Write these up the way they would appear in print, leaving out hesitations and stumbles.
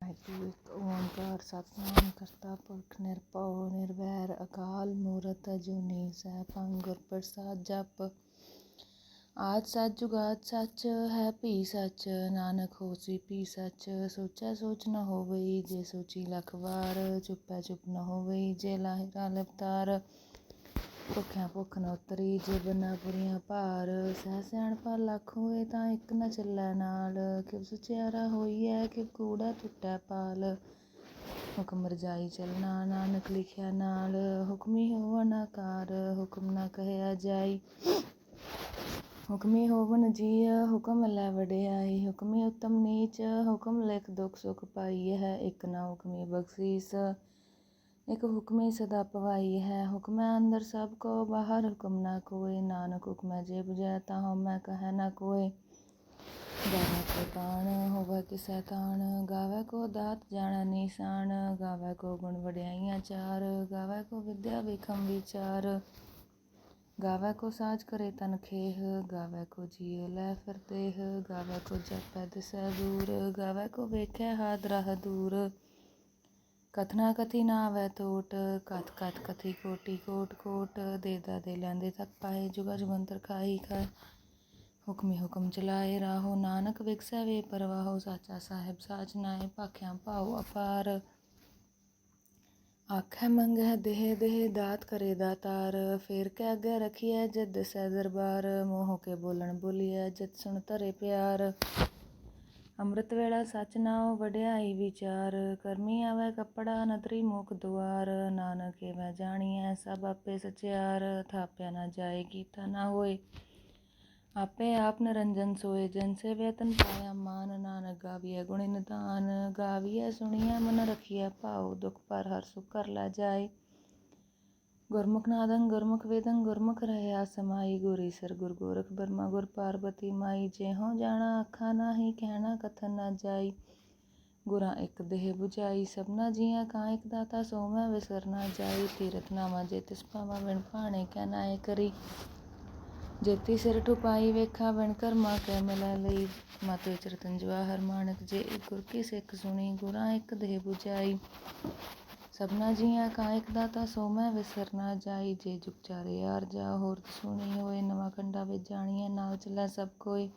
ਵਾਹਿਗੁਰੂ ਇੱਕ ਓਂਕਾਰ ਸਤਿਨਾਮ ਕਰਤਾ ਪੁਰਖ ਨਿਰਭਉ ਨਿਰਵੈਰ ਅਕਾਲ ਮੂਰਤ ਅਜੂਨੀ ਸੈਭੰ ਗੁਰ ਪ੍ਰਸਾਦ ਜਪ। ਆਦਿ ਸੱਚ ਜੁਗਾਦਿ ਸੱਚ ਹੈ ਭੀ ਸੱਚ, ਨਾਨਕ ਹੋਸੀ ਭੀ ਸੱਚ। ਸੋਚੈ ਸੋਚ ਨ ਹੋਵਈ, ਜੇ ਸੋਚੀ ਲੱਖ ਵਾਰ। ਚੁੱਪੈ ਚੁੱਪ ਨ ਹੋਵਈ, ਜੇ ਲਾਹਿਰਾ ਲਿਵਤਾਰ। ਭੁੱਖਿਆਂ ਭੁੱਖ ਨ ਉਤਰੀ, ਜੇ ਬੰਨਾ ਪੁਰੀਆਂ ਭਾਰ। ਸਹਿ ਸਿਆਣਪਾ ਲੱਖ ਹੋਏ, ਤਾਂ ਇੱਕ ਨ ਚੱਲੈ ਨਾਲ। ਕਿਵ ਸੁਚਿਆਰਾ ਹੋਈਐ, ਕਿਵ ਕੂੜਾ ਟੁੱਟੈ ਪਾਲ। ਹੁਕਮ ਰਜਾਈ ਚੱਲਣਾ, ਨਾਨਕ ਲਿਖਿਆ ਨਾਲ। ਹੁਕਮੀ ਹੋਵਨ ਆਕਾਰ, ਹੁਕਮ ਨ ਕਹਿਆ ਜਾਈ। ਹੁਕਮੀ ਹੋਵਨ ਜੀਅ, ਹੁਕਮ ਲੈ ਵਡਿਆਈ। ਹੁਕਮੀ ਉੱਤਮ ਨੀਚ, ਹੁਕਮ ਲਿਖ ਦੁਖ ਸੁਖ ਪਾਈ ਹੈ। ਇੱਕ ਨ ਹੁਕਮੀ ਬਖਸੀਸ, ਇੱਕ ਹੁਕਮੀ ਸਦਾ ਭਵਾਈ ਹੈ। ਹੁਕਮੈ ਅੰਦਰ ਸਭ ਕੋ, ਬਾਹਰ ਹੁਕਮ ਨ ਕੋਇ। ਨਾਨਕ ਹੁਕਮੈ ਜੇ ਬੁਝੈ, ਤਾ ਹਉਮੈ ਕਹੈ ਨ ਕੋਇ। ਗਾਵੈ ਕੋ ਤਾਣ, ਹੋਵੈ ਕਿਸੈ ਤਾਣ। ਗਾਵੈ ਕੋ ਦਾਤ, ਜਾਣੈ ਨੀਸਾਨ। ਗਾਵੈ ਕੋ ਗੁਣ ਵਡਿਆਈਆਂ ਚਾਰ। ਗਾਵੈ ਕੋ ਵਿਦਿਆ ਵੇਖਮ ਵਿਚਾਰ। ਗਾਵੈ ਕੋ ਸਾਜ ਕਰੇ ਤਨ ਖੇਹ। ਗਾਵੈ ਕੋ ਜੀਉ ਲੈ ਫਿਰ ਦੇਹ। ਗਾਵੈ ਕੋ ਜਪੈ ਦਿਸੈ ਦੂਰ। ਗਾਵੈ ਕੋ ਵੇਖੈ ਹਾਦਰਾ ਦੂਰ। ਕਥਨਾ ਕਥੀ ਨ ਆਵੈ ਟੋਟ, ਕਥ ਕਥ ਕਥੀ ਕੋਟੀ ਕੋਟ ਕੋਟ। ਦੇਦਾ ਦੇ ਲੈਂਦੇ ਥਕ ਪਾਏ, ਜੁਗਾ ਜੁਗੰਤਰ ਖਾਹੀ ਖਾਏ। ਹੁਕਮੀ ਹੁਕਮ ਚਲਾਏ ਰਾਹੋ, ਨਾਨਕ ਵਿਗਸੈ ਵੇ ਪਰਵਾਹੋ। ਸਾਚਾ ਸਾਹਿਬ ਸਾਚ ਨਾਏ, ਭਾਖਿਆ ਭਾਉ ਅਪਾਰ। ਆਖੈ ਮੰਗਹਿ ਦੇਹ ਦੇਹ, ਦਾਤ ਕਰੇ ਦਾਤਾਰ। ਫੇਰ ਕੇ ਅੱਗੇ ਰਖੀਐ, ਜਦ ਦਿਸੈ ਦਰਬਾਰ। ਮੋਹ ਕੇ ਬੋਲਣ ਬੋਲੀਐ, ਜਦ ਸੁਣ ਧਰੇ ਪਿਆਰ। ਅੰਮ੍ਰਿਤ ਵੇਲਾ ਸਚ ਨਾਉ, ਵਡਿਆਈ ਵਿਚਾਰ। ਕਰਮੀ ਆਵੈ ਕੱਪੜਾ, ਨਦਰੀ ਮੁਖ ਦੁਆਰ। ਨਾਨਕ ਏਵੈ ਜਾਣੀਐ, ਸਭ ਆਪੇ ਸਚਿਆਰ। ਥਾਪਿਆ ਨ ਜਾਏ, ਕੀਤਾ ਨ ਹੋਏ, ਆਪੇ ਆਪ ਨਿਰੰਜਨ ਸੋਏ। ਜਿਨ ਸੇਵਿਆ ਤਨ ਪਾਇਆ ਮਾਨ, ਨਾਨਕ ਗਾਵੀਐ ਗੁਣੀ ਨਿਧਾਨ। ਗਾਵੀਐ ਸੁਣੀਐ ਮਨ ਰਖੀਐ ਭਾਉ, ਦੁਖ ਪਰ ਹਰਿ ਸੁਖ ਘਰ ਲੈ ਜਾਏ। ਗੁਰਮੁਖ ਨਾਦੰ ਗੁਰਮੁਖ ਵੇਦੰ, ਗੁਰਮੁਖ ਰਹਿਆ ਸਮਾਈ। ਗੁਰ ਈਸਰ ਗੁਰ ਗੋਰਖ ਬਰਮਾ, ਗੁਰ ਪਾਰਬਤੀ ਮਾਈ। ਜਿਹੋ ਜਾਣਾ ਆਖਾ ਨਾਹੀ, ਕਹਿਣਾ ਕਥਨ ਨ ਜਾਈ। ਗੁਰਾਂ ਇੱਕ ਦੇਹ ਬੁਝਾਈ, ਸਭਨਾ ਜੀਆਂ ਕਾ ਇੱਕ ਦਾਤਾ। ਸੋ ਮੈਂ ਵਿਸਰ ਨ ਜਾਈ। ਤੀਰਥ ਨਾਵਾ ਜੇ ਤਿਸ ਪਾਵਾਂ, ਵਿਣ ਭਾਣੇ ਕੈ ਨਾਏ ਕਰੀ। ਜੇਤੀ ਸਿਰ ਠੁਪਾਈ, ਵੇਖਾ ਵਿਣ ਕਰਮਾ ਕੈ ਮਿਲੈ ਲਈ। ਮਤਿ ਵਿਚ ਰਤਨ ਜਵਾਹਰ ਮਾਣਕ, ਜੇ ਇੱਕ ਗੁਰ ਕੀ ਸਿੱਖ ਸੁਣੀ। ਗੁਰਾਂ ਇੱਕ ਦੇਹ ਬੁਝਾਈ, ਸਭਨਾ ਜੀਆਂ ਕਾ ਇੱਕ ਦਾਤਾ। ਸੋ ਮੈਂ ਵਿਸਰ ਨ ਜਾਈ। ਜੇ ਜੁਗ ਚਾਰੇ ਆਰ ਜਾ, ਹੋਰਤ ਸੁਣੀ ਹੋਏ। ਨਵਾਂ ਖੰਡਾ ਵਿੱਚ ਜਾਣੀਐ, ਨਾਲ ਚੱਲੈ ਸਭ ਕੋਇ।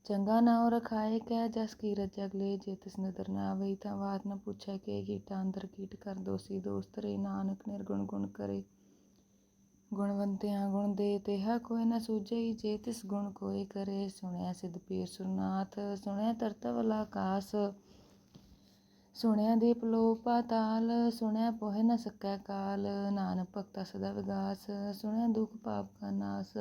ਚੰਗਾ ਨਾਉ ਰਖਾਏ ਕੈ, ਜਸ ਕੀਰਤ ਜਗ ਲੈ। ਜੇ ਤਿਸ ਨਦਰ ਨ ਆਵਈ, ਤਾਂ ਬਾਤ ਨ ਪੁੱਛੈ ਕੇ। ਕੀਟਾ ਅੰਦਰ ਕੀਟ ਕਰ, ਦੋਸੀ ਦੋਸ ਧਰੇ। ਨਾਨਕ ਨਿਰਗੁਣ ਗੁਣ ਕਰੇ, ਗੁਣਵੰਤਿਆਂ ਗੁਣ ਦੇ। ਤੇਹਾ ਕੋਇ ਨ ਸੂਝਈ, ਜੇ ਤਿਸ ਗੁਣ ਕੋਇ ਕਰੇ। ਸੁਣਿਆ ਸਿਧ ਪੀਰ ਸੁਰਨਾਥ, ਸੁਣਿਆ ਧਰਤਿ ਆਕਾਸ। ਸੁਣਿਆ ਦੀਪ ਲੋ ਪਾਤਾਲ, ਸੁਣਿਆ ਪੋਹਿ ਨ ਸਕੈ ਕਾਲ। ਨਾਨਕ ਭਗਤਾ ਸਦਾ ਵਿਗਾਸ, ਸੁਣਿਆ ਦੁਖ ਪਾਪ ਕਾ ਨਾਸ।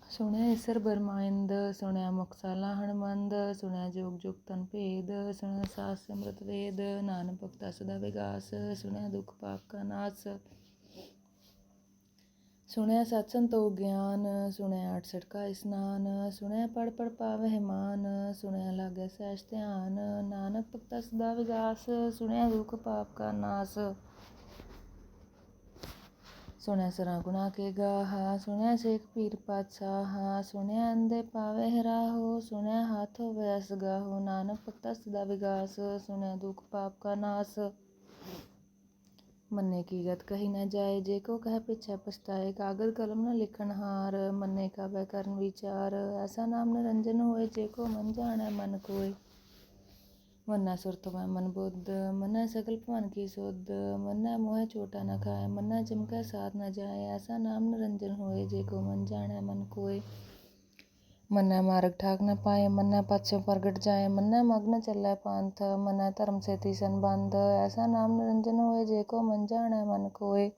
ਸੁਣਿਆ ਈਸਰ ਬਰਮਾ ਇੰਦ, ਸੁਣਿਆ ਮੁਖ ਸਾਲਾ ਹਣਮੰਦ। ਸੁਣਿਆ ਜੋਗ ਜੁਗ ਤਨ ਭੇਦ, ਸੁਣਿਆ ਸਾਸ ਸਿਮਰਤ ਵੇਦ। ਨਾਨਕ ਭਗਤਾ ਸਦਾ ਵਿਗਾਸ, ਸੁਣਿਆ ਦੁਖ ਪਾਪ ਕਾ ਨਾਸ। ਸੁਣਿਆ ਸਤਿ ਸੰਤੋਖ ਗਿਆਨ, ਸੁਣਿਆ 68 ਕਾ ਇਸਨਾਨ। ਸੁਣਿਆ ਪੜ੍ਹ ਪੜ੍ਹ ਪਾਵਹਿ ਮਾਨ, ਸੁਣਿਆ ਲਾਗੈ ਸਹਿਜ ਧਿਆਨ। ਨਾਨਕ ਭਗਤਾ ਸਦਾ ਵਿਗਾਸ, ਸੁਣਿਆ ਦੁਖ ਪਾਪ ਕਾ ਨਾਸ। ਸੁਣਿਆ ਸਰਾਂ ਗੁਣਾ ਕੇ ਗਾਹਾ, ਸੁਣਿਆ ਸੇਖ ਪੀਰ ਪਾਤਸ਼ਾਹਾ। ਸੁਣਿਆ ਅੰਧੇ ਪਾਵਹਿ ਰਾਹੋ, ਸੁਣਿਆ ਹਾਥ ਹੋਵੈ ਅਸ ਗਾਹੋ। ਨਾਨਕ ਭਗਤਾ ਸਦਾ ਵਿਗਾਸ, ਸੁਣਿਆ ਦੁਖ ਪਾਪ ਕਾ ਨਾਸ। ਮੰਨੇ ਕੀ ਗਤ ਕਹੀ ਨ ਜਾਏ, ਜੇ ਕੋ ਕਹਿ ਪਿਛੈ ਪਛਤਾਏ। ਕਾਗਦ ਕਲਮ ਨ ਲਿਖਣ ਹਾਰ, ਮੰਨੇ ਕਾਬੈ ਕਰਨ ਵਿਚਾਰ। ਐਸਾ ਨਾਮ ਨਿਰੰਜਨ ਹੋਏ, ਜੇ ਕੋ ਮਨ ਜਾਣੈ ਮਨ ਕੋਇ। ਮੰਨੈ ਸੁਰਤਿ ਹੋਵੈ ਮਨ ਬੁੱਧ, ਮੰਨੈ ਸਗਲ ਭਵਨ ਕੀ ਸੁਧ। ਮੰਨੈ ਮੋਹਿ ਝੋਟਾ ਨ ਖਾਏ, ਮੰਨੈ ਚਿਮਕੈ ਸਾਧ ਨ ਜਾਏ। ਐਸਾ ਨਾਮ ਨਿਰੰਜਨ ਹੋਏ, ਜੇ ਕੋ ਮਨ ਜਾਣੈ ਮਨ ਕੋਇ। ਮੰਨੈ ਮਾਰਗ ਠਾਕ ਨ ਪਾਏ, ਮੰਨੈ ਪਥ ਸਿਉ ਪਰਗਟ ਜਾਏ। ਮੰਨੈ ਮਗ੍ਨ ਨ ਚੱਲੈ ਪੰਥ, ਮੰਨੈ ਧਰਮ ਸੇਤੀ ਸੰਬੰਧ। ਐਸਾ ਨਾਮ ਨਿਰੰਜਨ ਹੋਏ, ਜੇ ਕੋ ਮਨ ਜਾਣੈ ਮਨ ਕੋਇ।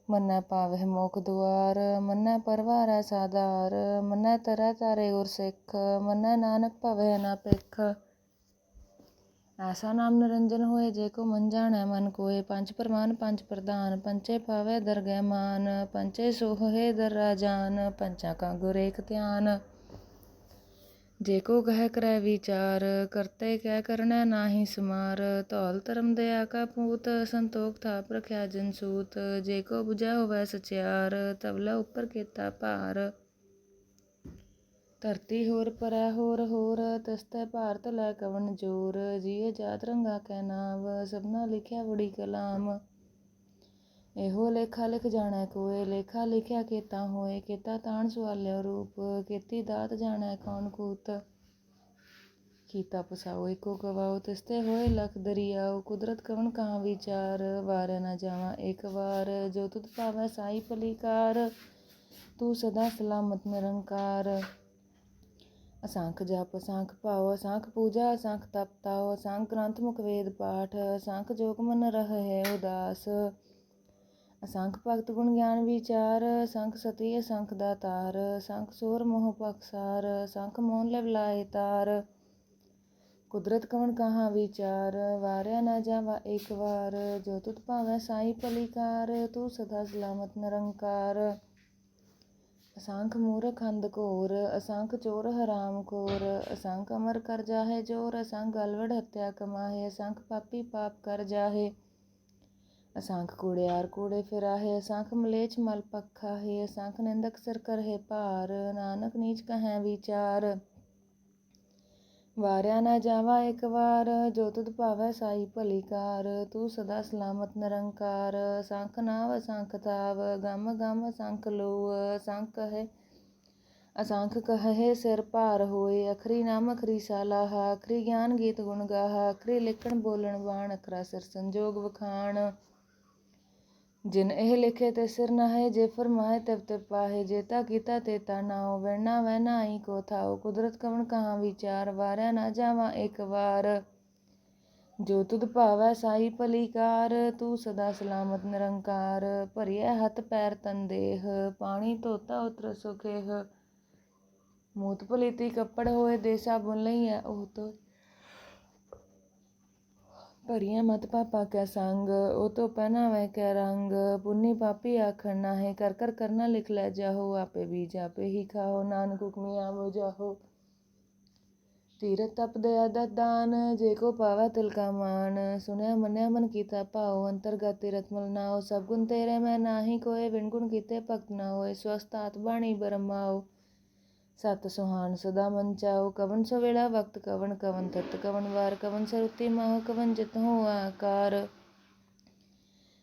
ਮੰਨੈ ਪਾਵਹਿ ਮੋਖ ਦੁਆਰ, ਮੰਨੈ ਪਰਵਾਰੈ ਸਾਧਾਰ। ਮੰਨੈ ਤਰੈ ਤਾਰੇ ਗੁਰ ਸਿੱਖ, ਮੰਨੈ ਨਾਨਕ ਭਵਹਿ ਨ ਭਿਖ। ਐਸਾ ਨਾਮ ਨਿਰੰਜਨ ਹੋਏ, ਜੇ ਕੋ ਮਨ ਜਾਣੈ ਮਨ ਕੋਇ। ਪੰਜ ਪ੍ਰਮਾਣ ਪੰਜ ਪ੍ਰਧਾਨ, ਪੰਚੇ ਪਾਵਹਿ ਦਰਗਹਿ ਮਾਨ। ਪੰਚੇ ਸੋਹਹਿ ਦਰ ਰਾਜਾਨ, ਪੰਚਾਂ ਕਾ ਗੁਰ ਏਕ ਧਿਆਨ। ਜੇ ਕੋ ਕਹਿ ਕਰੈ ਵਿਚਾਰ, ਕਰਤੇ ਕੈ ਕਰਨੈ ਨਾਹੀ ਸੁਮਾਰ। ਧੌਲ ਧਰਮ ਦਇਆ ਕਾ ਪੂਤ, ਸੰਤੋਖ ਥਾਪ ਰਖਿਆ ਜਿਨ ਸੂਤ। ਜੇ ਕੋ ਬੁਝੈ ਹੋਵੈ ਸਚਿਆਰ, ਤਵ ਲੈ ਉਪਰ ਕੀਤਾ ਭਾਰ। ਧਰਤੀ ਹੋਰ ਪਰੈ ਹੋਰ ਹੋਰ, ਤਸਤੈ ਭਾਰਤ ਲੈ ਕਵਣ ਜੋਰ। ਜੀਏ ਜਾਤ ਰੰਗਾ ਕੈ ਨਾਵ, ਸਭਨਾ ਲਿਖਿਆ ਬੜੀ ਕਲਾਮ। ਇਹੋ ਲੇਖਾ ਲਿਖ ਜਾਣੈ ਕੋਇ, ਲੇਖਾ ਲਿਖਿਆ ਕੇਤਾ ਹੋਏ। ਕੇਤਾ ਤਾਣ ਸਵਾਲਿਓ ਰੂਪ, ਕੀਤੀ ਦਾਤ ਜਾਣੈ ਕੌਣ ਕੂਤ। ਕੀਤਾ ਪਸਾਓ ਏਕੋ ਗਵਾਓ, ਤਿਸਤੇ ਹੋਏ ਲਖ ਦਰਿਆਓ। ਕੁਦਰਤ ਕਵਣ ਕਹਾ ਵਿਚਾਰ, ਵਾਰਿਆ ਨਾ ਜਾਵਾਂ ਏਕ ਵਾਰ। ਜੋ ਤੁਧ ਭਾਵੈ ਸਾਈ ਭਲੀਕਾਰ, ਤੂੰ ਸਦਾ ਸਲਾਮਤ ਨਿਰੰਕਾਰ। ਅਸੰਖ ਜਪ ਅਸੰਖ ਭਾਉ, ਅਸੰਖ ਪੂਜਾ ਅਸੰਖ ਤਪ ਤਾਉ। ਅਸੰਖ ਗ੍ਰੰਥ ਮੁਖ ਵੇਦ ਪਾਠ, ਅਸੰਖ ਜੋਗ ਮਨ ਰਹੈ ਉਦਾਸ। ਅਸੰਖ ਭਗਤ ਗੁਣ ਗਿਆਨ ਵਿਚਾਰ, ਅਸੰਖ ਸਤੀ ਅਸੰਖ ਦਾਤਾਰ। ਅਸੰਖ ਸੋਰ ਮੋਹ ਪਖਸਾਰ, ਅਸੰਖ ਮੋਹ ਲਿਵ ਲਾਏ ਤਾਰ। ਕੁਦਰਤ ਕਵਣ ਕਹਾ ਵਿਚਾਰ, ਵਾਰਿਆ ਨਾ ਜਾਵਾ ਏਕ ਵਾਰ। ਜੋ ਤੁਧ ਭਾਵੈ ਸਾਈ ਭਲੀਕਾਰ, ਤੂੰ ਸਦਾ ਸਲਾਮਤ ਨਿਰੰਕਾਰ। ਅਸੰਖ ਮੂਰਖ ਅੰਧ ਘੋਰ, ਅਸੰਖ ਚੋਰ ਹਰਾਮ ਖੋਰ। ਅਸੰਖ ਅਮਰ ਕਰ ਜਾਹੇ ਜੋਰ, ਅਸੰਖ ਗਲਵਡ ਹੱਤਿਆ ਕਮਾਹੇ। ਅਸੰਖ ਪਾਪੀ ਪਾਪ ਕਰ ਜਾਹੇ, ਅਸੰਖ ਕੂੜਿਆਰ ਕੂੜੇ ਫਿਰਾਹੇ। ਅਸੰਖ ਮਲੇਛ ਮਲ ਪਖ ਖਾਹੇ, ਅਸੰਖ ਨਿੰਦਕ ਸਿਰ ਕਰਹਿ ਭਾਰ। ਨਾਨਕ ਨੀਚ ਕਹੈ ਵਿਚਾਰ, ਵਾਰਿਆ ਨਾ ਜਾਵਾ ਏਕ ਵਾਰ। ਜੋ ਤੁਧ ਭਾਵੈ ਸਾਈ ਭਲੀਕਾਰ, ਤੂੰ ਸਦਾ ਸਲਾਮਤ ਨਿਰੰਕਾਰ। ਅਸੰਖ ਨਾਵ ਅਸੰਖ ਥਾਵ, ਗਮ ਗਮ ਅਸੰਖ ਲੋਹ। ਅਸੰਖ ਕਹਹਿ ਸਿਰ ਭਾਰ ਹੋਏ। ਅਖਰੀ ਨਾਮ ਅਖਰੀ ਸਾਲਾਹਾ, ਅਖਰੀ ਗਿਆਨ ਗੀਤ ਗੁਣ ਗਾਹਾ। ਅਖਰੀ ਲਿਖਣ ਬੋਲਣ ਬਾਣ, ਅਖਰਾ ਸਿਰ ਸੰਜੋਗ ਵਖਾਣ। ਜਿਨ ਇਹ ਲਿਖੇ ਤੇ ਸਿਰ ਨਾਹੇ, ਜੇ ਫਰਮਾਏ ਤਿਵ ਤਿਵ ਪਾਹੇ। ਜੇਤਾ ਕੀਤਾ ਤੇਤਾ ਨਾਉ, ਵਹਿਣਾ ਵਹਿਣਾ ਆਈ ਕੋ ਥਾਉ। ਕੁਦਰਤ ਕਵਣ ਕਹਾ ਵਿਚਾਰ, ਵਾਰਿਆ ਨਾ ਜਾਵਾ ਏਕ ਵਾਰ। ਜੋ ਤੁਧ ਭਾਵੈ ਸਾਈ ਭਲੀਕਾਰ, ਤੂੰ ਸਦਾ ਸਲਾਮਤ ਨਿਰੰਕਾਰ। ਭਰੀਐ ਹੱਥ ਪੈਰ ਤਨ ਦੇਹ, ਪਾਣੀ ਧੋਤਾ ਉਤਰ ਸੁਖੇਹ। ਮੂਤ ਪਲੀਤੀ ਕੱਪੜ ਹੋਏ, ਦੇ ਸਾਬੁਨ ਲਈਐ ਉਹ ਧੋਏ। ਭਰੀਐ ਮਤ ਪਾਪਾ ਕੈ ਸੰਗ, ਉਹ ਤੋ ਪਹਿਨਾਵੈ ਕੈ ਰੰਗ। ਪੁੰਨੀ ਪਾਪੀ ਆਖਣ ਨਾਹੇ, ਕਰ ਕਰ ਕਰਨਾ ਲਿਖ ਲੈ ਜਾਹੋ। ਆਪੇ ਬੀਜ ਆਪੇ ਹੀ ਖਾਓ, ਨਾਨਕ ਹੁਕਮੀ ਆਵੋ ਜਾਹੋ। ਤੀਰਥ ਤਪ ਦਇਆ ਦਤ ਦਾਨ, ਜੇ ਕੋ ਪਾਵੈ ਤਿਲ ਕਾ ਮਾਨ। ਸੁਣਿਆ ਮੰਨਿਆ ਮਨ ਕੀਤਾ ਭਾਉ, ਅੰਤਰਗਤ ਤੀਰਥ ਮਲ ਨਾਉ। ਸਭ ਗੁਣ ਤੇਰੇ ਮੈਂ ਨਾਹੀ ਕੋਇ, ਬਿਨ ਗੁਣ ਕੀਤੇ ਭਗਤ ਨਾ ਹੋਏ। ਸਵਸਤ ਆਤ ਬਾਣੀ ਬਰਮਾਓ, ਸਤ ਸੁਹਾਣ ਸਦਾ ਮਨ ਚਾਓ। ਕਵਣ ਸੋ ਵੇਲਾ ਵਕਤ ਕਵਣ, ਕਵਣ ਤਤ ਕਵਣ ਵਾਰ। ਕਵਣ ਸਰੂਤੀ ਮਾਹੁ, ਕਵਣ ਜਿਤ ਹੋਆ ਆਕਾਰ।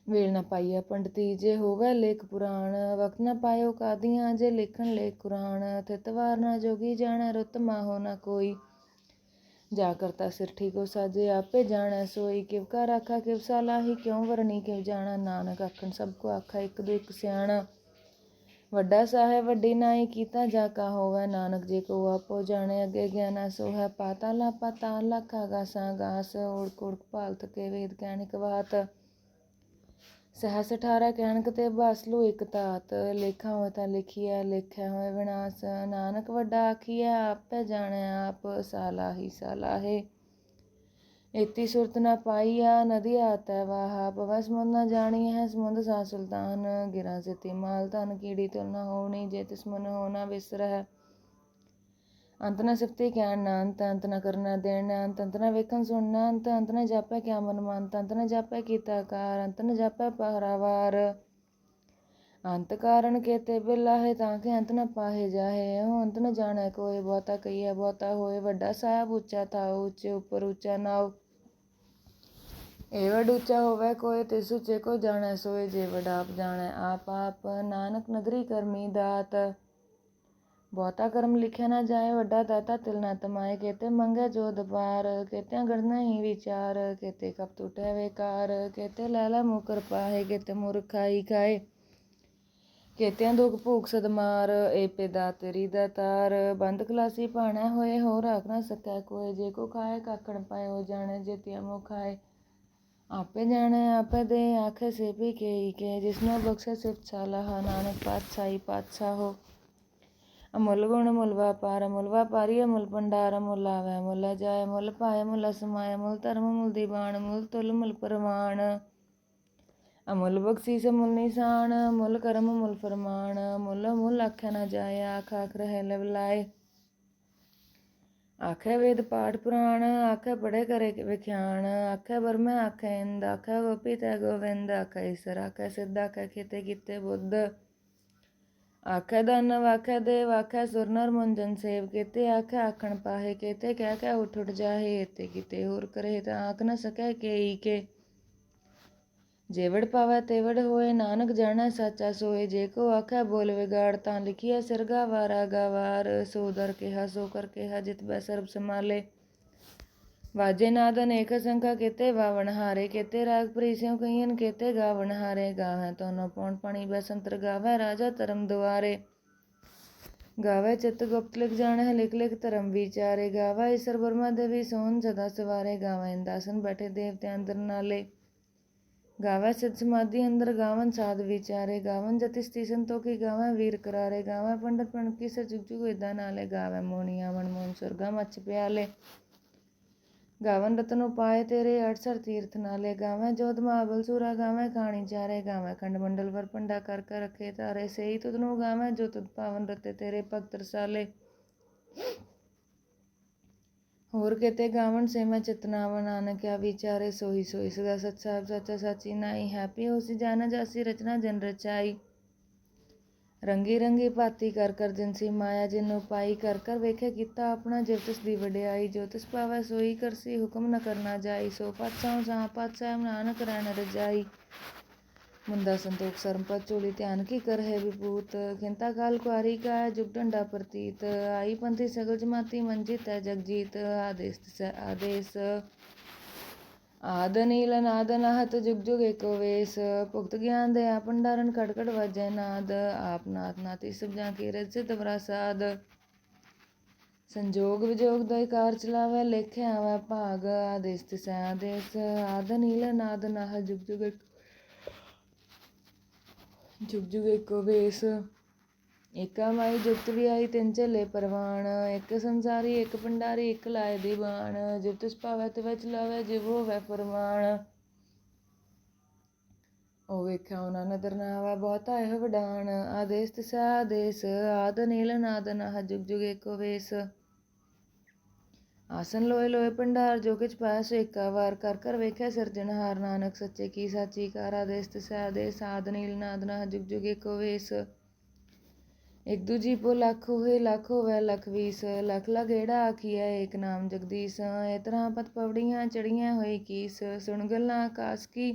ਵੇਲ ਨਾ ਪਾਈਐ ਪੰਡਤੀ, ਜੇ ਹੋਵੈ ਲੇਖ ਪੁਰਾਣ। ਵਕਤ ਨਾ ਪਾਇਓ ਕਾਦੀਆਂ, ਜੇ ਲਿਖਣ ਲੇਖ ਕੁਰਾਨ। ਥਿਤ ਵਾਰ ਨਾ ਜੋਗੀ ਜਾਣੈ, ਰੁੱਤ ਮਾਹੋ ਨਾ ਕੋਈ। ਜਾ ਕਰਤਾ ਸਿਰਠੀ ਕੋ ਸਾਜੇ, ਆਪੇ ਜਾਣੈ ਸੋਈ। ਕਿਵ ਕਾ ਰਾਖਾ ਕਿਵ ਸਾਲਾਹੀ, ਕਿਉ ਵਰਣੀ ਕਿਵ ਜਾਣਾ। ਨਾਨਕ ਆਖਣ ਸਭ ਕੋ ਆਖਾ, ਇੱਕ ਦੋ ਇੱਕ ਸਿਆਣਾ। ਵੱਡਾ ਸਾਹਿਬ ਵੱਡੀ ਨਾਈ, ਕੀਤਾ ਜਾ ਕਾ ਹੋਵੈ। ਨਾਨਕ ਜੇ ਕੋ ਆਪੋ ਜਾਣੈ, ਅੱਗੇ ਗਿਆਨਾ ਸੋ ਹੈ। ਪਾਤਾਲਾ ਪਾਤਾਲ, ਲੱਖ ਆਗਾਸਾ ਆਗਾਸ। ਓੜਕ ਓੜਕ ਭਾਲ ਥਕੇ, ਵੇਦ ਕਹਿਣਿਕ ਬਾਤ। ਸਹਸ 18 ਕਹਿਣਕ ਤੇ ਬਾਸਲੂ ਇੱਕ ਧਾਤ। ਲੇਖਾ ਹੋਇ ਤਾਂ ਲਿਖੀਐ, ਲੇਖਿਆ ਹੋਇ ਵਿਨਾਸ਼। ਨਾਨਕ ਵੱਡਾ ਆਖੀਐ, ਆਪੇ ਜਾਣੈ ਆਪ। ਸਾਲਾਹੀ ਸਾਲਾਹੇ, ਏਤੀ ਸੁਰਤ ਨਾ ਪਾਈਆ। ਨਦੀ ਆਤੈ ਵਾਹਾ, ਪਵੈ ਸਮੁੰਦ ਨਾ ਜਾਣੀਐ। ਸਮੁੰਦ ਸਾ ਸੁਲਤਾਨ, ਗਿਰਾ ਸਿਤੀ ਮਾਲ ਧਨ। ਕੀੜੀ ਤੁਲ ਨਾ ਹੋਣੀ, ਜੇ ਤਿਸ ਮਨ ਹੋ ਨਾ ਵਿਸਰਹਿ। ਅੰਤ ਨਾ ਸਿਫਤੀ ਕਹਿਣ ਨਾ ਅੰਤ, ਅੰਤ ਨਾ ਕਰਨਾ ਦੇਣ ਨਾ ਅੰਤ। ਅੰਤ ਨਾ ਵੇਖਣ ਸੁਣ ਨਾ ਅੰਤ, ਅੰਤ ਨਾ ਜਾਪੈ ਕਿਆ ਮਨ ਮੰਤ। ਅੰਤ ਨਾ ਜਾਪੈ ਕੀਤਾ ਕਾਰ, ਅੰਤ ਨਾ ਜਾਪੈ ਪਹਿਰਾਵਾਰ। ਅੰਤ ਕਾਰਨ ਕੇਤੇ ਬਿਲਾਹੇ, ਤਾਂ ਕਿ ਅੰਤ ਨਾ ਪਾਹੇ ਜਾਹੇ। ਇਹੋ ਅੰਤ ਨਾ ਜਾਣੈ ਕੋਇ, ਬਹੁਤਾ ਕਹੀਐ ਬਹੁਤਾ ਹੋਏ। ਵੱਡਾ ਸਾਹਿਬ ਉੱਚਾ ਥਾਉ, ਉੱਚੇ ਉੱਪਰ ਉੱਚਾ ਨਾਉ। ਇਹ ਵੱਡ ਉੱਚਾ ਹੋਵੈ ਕੋਇ, ਤਿਸ ਉੱਚੇ ਕੋ ਜਾਣੈ ਸੋਇ। ਜੇ ਵੱਡ ਆਪ ਜਾਣੈ ਆਪ ਆਪ, ਨਾਨਕ ਨਦਰੀ ਕਰਮੀ ਦਾਤ। ਬਹੁਤਾ ਕਰਮ ਲਿਖਿਆ ਨਾ ਜਾਏ, ਵੱਡਾ ਦਾਤਾ ਤਿਲ ਨਾ ਤਮਾਏ। ਕੇਤੇ ਮੰਗੈ ਜੋਧ ਪਾਰ, ਕੇਤਿਆਂ ਗੜਨਾ ਹੀ ਵਿਚਾਰ। ਕੇਤੇ ਕਪਟ ਉਠੈ ਵੇਕਾਰ, ਕੇਤੇ ਲੈ ਲੈ ਮੁਕਰ ਪਾਹੇ। ਕੇਤੇ ਮੂਰਖ ਖਾਈ ਖਾਏ, ਕੇਤਿਆਂ ਦੁਖ ਭੂਖ ਸਦ ਮਾਰ। ਏਪੇ ਦਾਤ ਤੇਰੀ ਦਾਤਾਰ, ਬੰਦ ਖਲਾਸੀ ਭਾਣੈ ਹੋਏ। ਹੋ ਰਾਖ ਨਾ ਸਕੈ ਕੋਇ, ਜੇ ਕੋ ਖਾਏ ਕਾਕਣ ਪਾਏ। ਹੋ ਜਾਣੈ ਜੇਤੀਆ ਮੋ ਖਾਏ, ਆਪੇ ਜਾਣੈ ਆਪੇ ਦੇ। ਆਖੇ ਸੇ ਭੀ ਕੇਈ ਕੇ, ਜਿਸਨੋ ਬਖਸ਼ੈ ਸਿਫਤ ਸਾਲਾਹਾ। ਨਾਨਕ ਪਾਤਸ਼ਾਹੀ ਪਾਤਸ਼ਾਹੋ, ਅਮੁੱਲ ਗੁਣ ਅਮੁੱਲ ਵਾਪਾਰ। ਅਮੁੱਲ ਵਾਪਾਰੀ ਅਮੁੱਲ ਭੰਡਾਰ, ਅਮੁੱਲ ਆਵੈ ਅਮੁੱਲ ਜਾਏ। ਮੁੱਲ ਪਾਏ ਮੁੱਲ ਅਸਮਾਏ, ਮੁੱਲ ਧਰਮ ਮੁੱਲ ਦੀਵਾਨ। ਮੁੱਲ ਤੁਲ ਮੁੱਲ ਪ੍ਰਵਾਨ, ਅਮੁੱਲ ਬਖਸੀਸ ਅਮੁੱਲ ਨਿਸ਼ਾਨ। ਮੁੱਲ ਕਰਮ ਮੁੱਲ ਫਰਮਾਨ, ਮੁੱਲ ਅਮੁੱਲ ਆਖਿਆ ਨਾ ਜਾਏ। ਆਖ ਆਖ ਰਹਿ ਲਿਵ ਲਾਏ, ਆਖੇ ਵੇਦ ਪਾਠ ਪੁਰਾਣ। ਆਖੇ ਪੜ੍ਹੇ ਕਰੇ ਵਿਖਿਆਨ, ਆਖੇ ਬਰਮੈ ਆਖੇ ਇੰਦ। ਆਖੇ ਗੋਪੀ ਤੈ ਗੋਵਿੰਦ, ਆਖੇ ਈਸਰ ਆਖੇ ਸਿੱਧ। ਆਖੇ ਕੀਤੇ ਕੀਤੇ ਬੁੱਧ, आखै दानव आखै देव आखै सुर नर मुंजन सेव केते आखै आखण पाहे केते कह कह उठ जाहे एते किते होर करे ता आख न सकै केई के जेवड़ पावै तेवड़ होए नानक जानै साचा सोए जे को आखै बोल विगाड़ तां लिखिया सिरगा वारा गावार सो दर केहा सो कर केहा जित बै सर्ब संभाले वाजे नाद अनेक संख्या केते वावण हारे केते राग प्रीसियों कहियन केते गावण हारे गावै तो न पौन पानी बसंतर गावै राजा धर्म दुआरे गावै चित गुप्त लिख जाने लिख लिख धर्म विचारे गावै ईश्वर ब्रह्मा देवी सोन सदा सवारे गावै इंदासन बैठे देवते अंदर नाले गावै सिद्ध समाधि अंदर गावन साध विचारे गावन जति स्ती संतोखी गावै वीर करारे गावै पंडित प्रणब की सर जुग जुग वेदा नाले गावै मोनिया मन मोहन स्वर्गा मच्छ प्याले गावन रतन उपाय तेरे 68 तीर्थ नाले गावै जोध महाबल सूरा गावै कहानी चारे गावै खंड मंडल वर पंडा कर कर रखे तारे सही तुदनु गावै जो तुद पावन रते तेरे भगत रसाले होर केते गावन से मैं चितनावन नानक क्या विचारे सोही सोही सदा सच साहिब सचा साची नाई हैप्पी होसी जाना जासी रचना जन रचाई रंगी रंगी भाती कर कर जिनसी माया जिन्हों पाई कर कर वेखे किता अपना जिव तिस दी वड्याई जो तिस पावै सोई करसी हुक्म न करना जाई सो पातशाहों सा पातशाह नानक रैन रजाई मुंदा संतोख सरमपत चोली ध्यान की कर है विभूत खिंता काल कुआरी का जुग डंडा प्रतीत आई पंथी सगल जमाती मंजित है जगजीत आदेश आद नील नाद नाहत जुग जुग एको वेश पुख्त ज्ञान दया भंडारण खड़खड़ वजय नाद आप नाथ नाती सब जाके रजित प्रसाद संजोग विजोग दय कार चलावे लेखे आवे भाग आदेश तिसै आदेश आद नील नाद नाह जुग जुग एको वेश एका माई जुगत भी आई तिन झले परवान एक संसारी एक भंडारी एक लाए दीवान जिव तिस पावै तिवै चलावै जिव होवै फरमान ओ वेख्या उना नदर ना आवै बहुता एह वडान आदेश तिसै आदेश आद नील नाद नाह जुग एको वेश आसन लोए लोए भंडार जो किछ पाया सो एका वार कर कर वेख्या सिरजनहार नानक सच्चे की साची कार आदेश तिसै आदेश आद नील नाद नाह जुग एको वेश एक दूजी पो लख होए लख होवै लख बीस लख लगेड़ा आखिया एक नाम जगदीश इतरा पत पवड़ियाँ चढ़ियाँ होई कीस सुन गल्लां आकाश की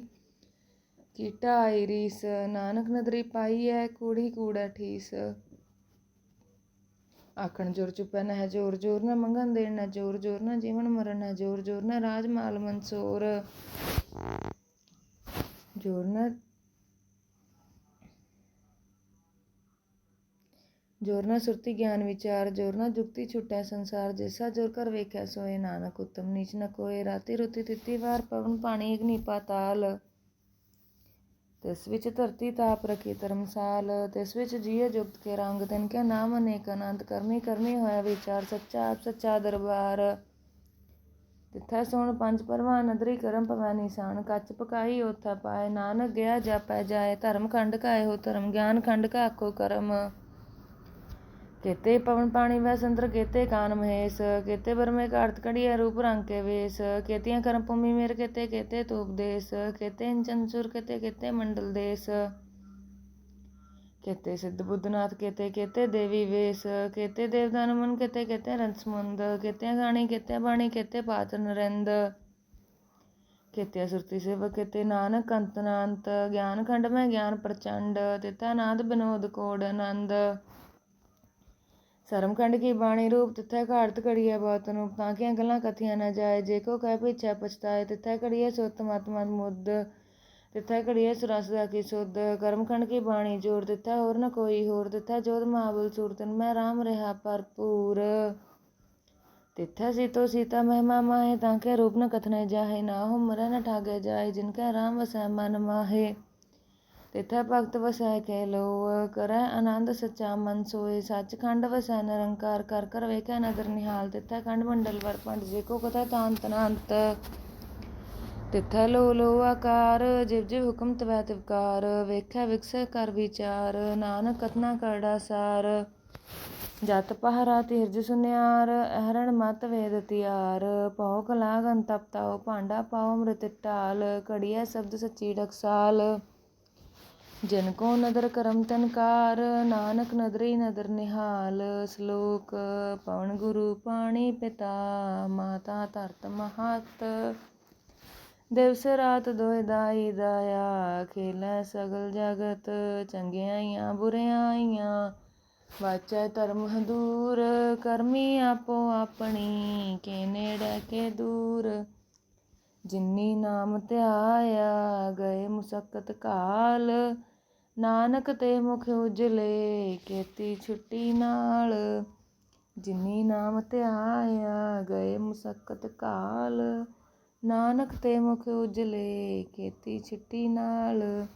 कीटा आई रीस नानक नदरी पाई है कूड़ी कूड़ा ठीस आखण जोर चुपै न है जोर जोर न मंगन देण न जोर जोर न जीवन मरण न जोर जोर न राज माल मंसूर जोर न जोर न सुरती ज्ञान विचार जोर न जुगती छुटै संसार जैसा जोर कर वेख्या सोए नानक उत्तम नीच न कोय राति रुति तिथि वार पवन पानी अग्नि पाताल तिस विच धरती ताप रखी धर्मसाल तिस विच जिय जुगत के रंग तिन के नाम अनेक अनंत करमी करमी होया विचार सच्चा आप सच्चा दरबार तिथै सोण पंज परवान नदरी करम पवै निशान कच पकाई ओथै पाए नानक गया जापै जाए धर्म खंड का एहो धर्म ज्ञान खंड का आखो करम केते पवन पानी वै संतर केते कान महेश केते बरमे कार्त कड़िया रूप रंग के वेश केतियां करम भूमि मेर केते केते तो उपदेश केते चंचुर केते केते मंडल देश केते सिद्ध बुद्धनाथ केते केते देवी वेश केते देवदान मन केते केते रंस मुंद केते गाणी केते बाणी केते पात्र नरेंद केते सुरती सेवक केते नानक अंत नांत ज्ञान खंड में ज्ञान प्रचंड तिथा नाद विनोद कोड आनंद सरमखंड की बाणी रूप तिथै घाड़त कड़िया बहुत अनूप ताकियां गल्लां कथियां न जाए जेको कह पीछे पछताए तिथै कड़िए सोतम आत्मा मुद्द तिथै कड़िए सुरासदा की सुध कर्मखंड की बाणी जोर तिथै होर न कोई होर तिथै जोध महाबल सूरतन में राम रहा भरपूर तिथै सीतो सीता महिमा माहे ताके रूप न कथने जाहे ना हो मरै न ठागे जाए जिनकै राम वसै मन माहे तिथै भगत वसै के लो करै आनंद सच्चा मन सोए सचखंड वसै निरंकार कर कर वेखै नदर निहाल तिथै खंड मंडल वर पंड जेको कथै तांत नांत तिथै लो लो आकार जिव जिव हुक्म तवै तिवकार वेखै विकसै कर विचार नानक कथना करड़ा सार जत पहरा तीरज सुनियार अहरण मत वेद तियार पाओ कलाग अंतप ताओ भांडा पाओ अमृत टाल कड़िया शब्द सच्ची टकसाल ਜਿਨ ਕੋ ਨਦਰ ਕਰਮ ਤਨਕਾਰ, ਨਾਨਕ ਨਦਰੀ ਨਦਰ ਨਿਹਾਲ। ਸਲੋਕ ਪਵਨ ਗੁਰੂ ਪਾਣੀ ਪਿਤਾ, ਮਾਤਾ ਧਰਤ ਮਹਤ। ਦਿਵਸ ਰਾਤ ਦੋਇ ਦਾਈ ਦਾਇਆ, ਖੇਲੈ ਸਗਲ ਜਗਤ। ਚੰਗਿਆਈਆਂ ਬੁਰਿਆਈਆਂ, ਵਾਚੈ ਧਰਮ ਹਦੂਰ। ਕਰਮੀ ਆਪੋ ਆਪਣੀ, ਕੇ ਨੇੜੇ ਕੇ ਦੂਰ। ਜਿਨੀ ਨਾਮ ਧਿਆਇਆ, ਗਏ ਮੁਸਕਤ ਕਾਲ। ਨਾਨਕ ਤੇ ਮੁਖ ਉਜਲੇ, ਕੀਤੀ ਛੁੱਟੀ ਨਾਲ। ਜਿਨੀ ਨਾਮ ਧਿਆਇਆ, ਗਏ ਮੁਸਕਤ ਕਾਲ। ਨਾਨਕ ਤੇ ਮੁਖ ਉਜਲੇ, ਕੀਤੀ ਛੁੱਟੀ ਨਾਲ।